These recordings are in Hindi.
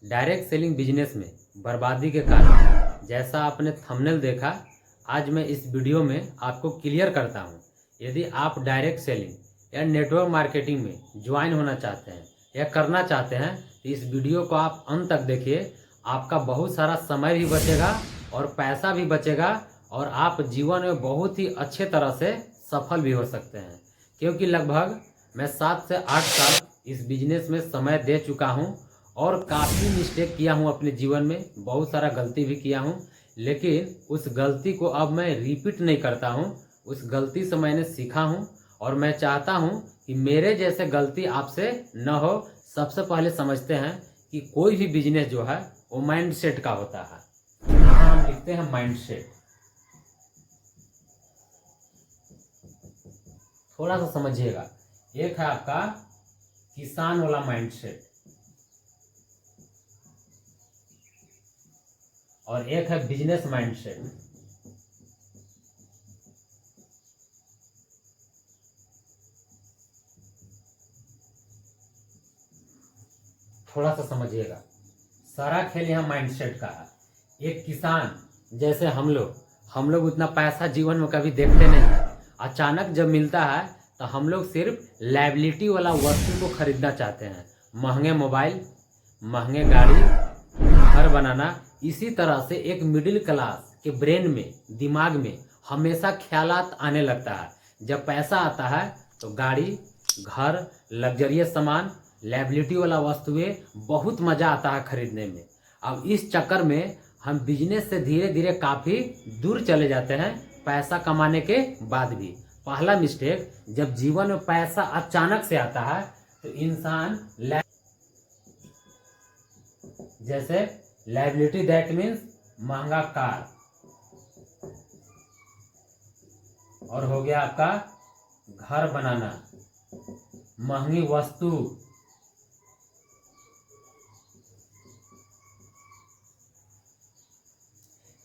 डायरेक्ट सेलिंग बिजनेस में बर्बादी के कारण, जैसा आपने थंबनेल देखा, आज मैं इस वीडियो में आपको क्लियर करता हूं। यदि आप डायरेक्ट सेलिंग या नेटवर्क मार्केटिंग में ज्वाइन होना चाहते हैं या करना चाहते हैं तो इस वीडियो को आप अंत तक देखिए। आपका बहुत सारा समय भी बचेगा और पैसा भी बचेगा और आप जीवन में बहुत ही अच्छे तरह से सफल भी हो सकते हैं, क्योंकि लगभग मैं 7 से 8 साल इस बिजनेस में समय दे चुका हूं और काफ़ी मिस्टेक किया हूं अपने जीवन में, बहुत सारा गलती भी किया हूं, लेकिन उस गलती को अब मैं रिपीट नहीं करता हूं। उस गलती से मैंने सीखा हूं और मैं चाहता हूं कि मेरे जैसे गलती आपसे न हो। सबसे पहले समझते हैं कि कोई भी बिजनेस जो है वो माइंड सेट का होता है। यहाँ हम लिखते हैं माइंड सेट। थोड़ा सा समझिएगा। एक है आपका किसान वाला माइंड सेट और एक है बिजनेस माइंडसेट। थोड़ा सा समझिएगा, सारा खेल यहाँ माइंडसेट का है। एक किसान जैसे हम लोग उतना पैसा जीवन में कभी देखते नहीं है। अचानक जब मिलता है तो हम लोग सिर्फ लायबिलिटी वाला वस्तु को खरीदना चाहते हैं, महंगे मोबाइल, महंगे गाड़ी, घर बनाना। इसी तरह से एक मिडिल क्लास के ब्रेन में, दिमाग में हमेशा ख्यालात आने लगता है। जब पैसा आता है तो गाड़ी, घर, लग्जरियस सामान, लायबिलिटी वाला वस्तुएं, बहुत मज़ा आता है खरीदने में। अब इस चक्कर में हम बिजनेस से धीरे धीरे काफ़ी दूर चले जाते हैं पैसा कमाने के बाद भी। पहला मिस्टेक, जब जीवन में पैसा अचानक से आता है तो इंसान जैसे लायबिलिटी, दैट मीन्स महंगा कार, और हो गया आपका घर बनाना, महंगी वस्तु,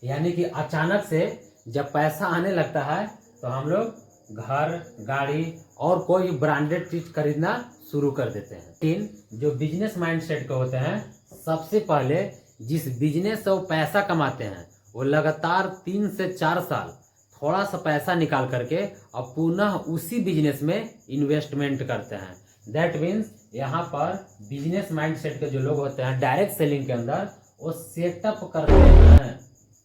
यानी कि अचानक से जब पैसा आने लगता है तो हम लोग घर, गाड़ी और कोई भी ब्रांडेड चीज खरीदना शुरू कर देते हैं। लेकिन जो बिजनेस माइंडसेट के होते हैं, सबसे पहले जिस बिजनेस से वो पैसा कमाते हैं वो लगातार 3 से 4 साल थोड़ा सा पैसा निकाल करके और पुनः उसी बिजनेस में इन्वेस्टमेंट करते हैं। दैट मीन्स यहाँ पर बिजनेस माइंडसेट के जो लोग होते हैं डायरेक्ट सेलिंग के अंदर, वो सेटअप करते हैं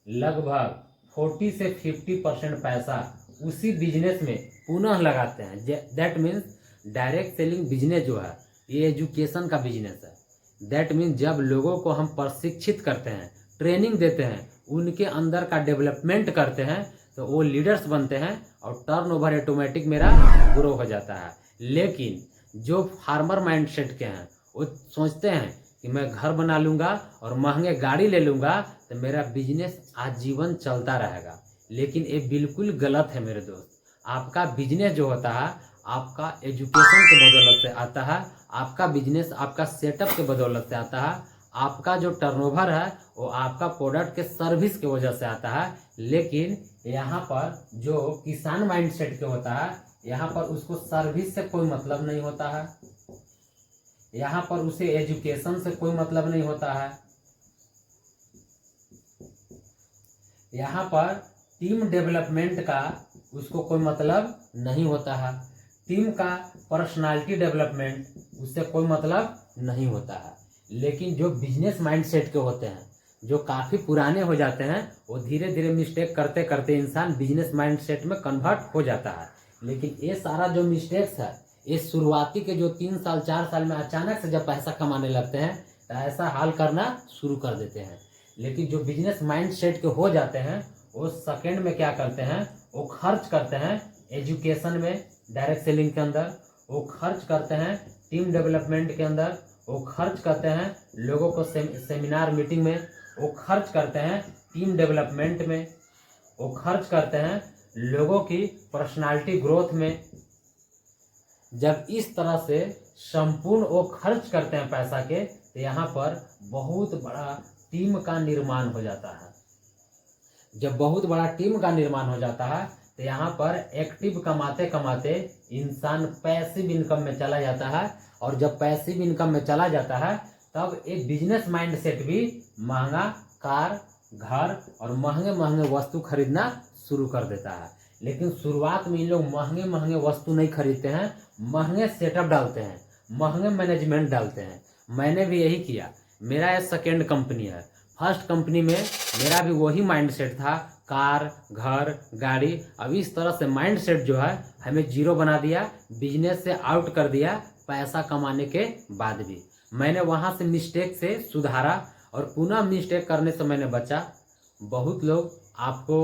लगभग 40 से 50% पैसा उसी बिजनेस में पुनः लगाते हैं। That means direct selling business जो है ये एजुकेशन का बिजनेस है। दैट मीन्स जब लोगों को हम प्रशिक्षित करते हैं, ट्रेनिंग देते हैं, उनके अंदर का डेवलपमेंट करते हैं तो वो लीडर्स बनते हैं और टर्नओवर ऑटोमेटिक मेरा ग्रो हो जाता है। लेकिन जो फार्मर माइंडसेट के हैं वो सोचते हैं कि मैं घर बना लूँगा और महंगे गाड़ी ले लूँगा तो मेरा बिजनेस आजीवन चलता रहेगा। लेकिन ये बिल्कुल गलत है मेरे दोस्त। आपका बिजनेस जो होता है आपका एजुकेशन के बदौलत से आता है, आपका बिजनेस आपका सेटअप के बदौलत से आता है, आपका जो टर्नओवर है वो आपका प्रोडक्ट के सर्विस की वजह से आता है। लेकिन यहाँ पर जो किसान माइंडसेट के होता है, यहाँ पर उसको सर्विस से कोई मतलब नहीं होता है, यहाँ पर उसे एजुकेशन से कोई मतलब नहीं होता है, यहाँ पर टीम डेवलपमेंट का उसको कोई मतलब नहीं होता है, टीम का पर्सनालिटी डेवलपमेंट उससे कोई मतलब नहीं होता है। लेकिन जो बिजनेस माइंडसेट के होते हैं, जो काफ़ी पुराने हो जाते हैं, वो धीरे धीरे मिस्टेक करते करते इंसान बिजनेस माइंडसेट में कन्वर्ट हो जाता है। लेकिन ये सारा जो मिस्टेक्स है, ये शुरुआती के जो 3 साल 4 साल में अचानक से जब पैसा कमाने लगते हैं तो ऐसा हाल करना शुरू कर देते हैं। लेकिन जो बिजनेस माइंडसेट के हो जाते हैं वो सेकेंड में क्या करते हैं, वो खर्च करते हैं एजुकेशन में, डायरेक्ट सेलिंग के अंदर, वो खर्च करते हैं टीम डेवलपमेंट के अंदर, वो खर्च करते हैं लोगों को सेमिनार मीटिंग में, वो खर्च करते हैं टीम डेवलपमेंट में, वो खर्च करते हैं लोगों की पर्सनालिटी ग्रोथ में। जब इस तरह से संपूर्ण वो खर्च करते हैं पैसा के, तो यहाँ पर बहुत बड़ा टीम का निर्माण हो जाता है। जब बहुत बड़ा टीम का निर्माण हो जाता है तो यहाँ पर एक्टिव कमाते कमाते इंसान पैसिव इनकम में चला जाता है, और जब पैसिव इनकम में चला जाता है तब एक बिजनेस माइंडसेट भी महंगा कार, घर और महंगे महंगे वस्तु खरीदना शुरू कर देता है। लेकिन शुरुआत में इन लोग महंगे महंगे वस्तु नहीं खरीदते हैं, महंगे सेटअप डालते हैं, महंगे मैनेजमेंट डालते हैं। मैंने भी यही किया। मेरा ये सेकेंड कंपनी है। फर्स्ट कंपनी में मेरा भी वही माइंडसेट था, कार, घर, गाड़ी। अब इस तरह से माइंडसेट जो है हमें जीरो बना दिया, बिजनेस से आउट कर दिया पैसा कमाने के बाद भी। मैंने वहाँ से मिस्टेक से सुधारा और पुनः मिस्टेक करने से मैंने बचा। बहुत लोग आपको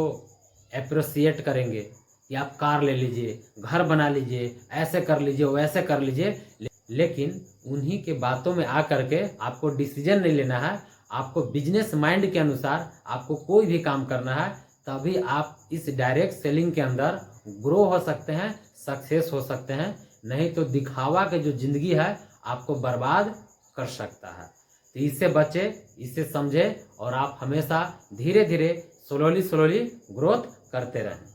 अप्रिशिएट करेंगे कि आप कार ले लीजिए, घर बना लीजिए, ऐसे कर लीजिए, वैसे कर लीजिए, लेकिन उन्हीं के बातों में आकर के आपको डिसीजन नहीं लेना है। आपको बिजनेस माइंड के अनुसार आपको कोई भी काम करना है, तभी आप इस डायरेक्ट सेलिंग के अंदर ग्रो हो सकते हैं, सक्सेस हो सकते हैं। नहीं तो दिखावा के जो जिंदगी है आपको बर्बाद कर सकता है। तो इससे बचे, इससे समझे और आप हमेशा धीरे धीरे स्लोली ग्रोथ करते रहें।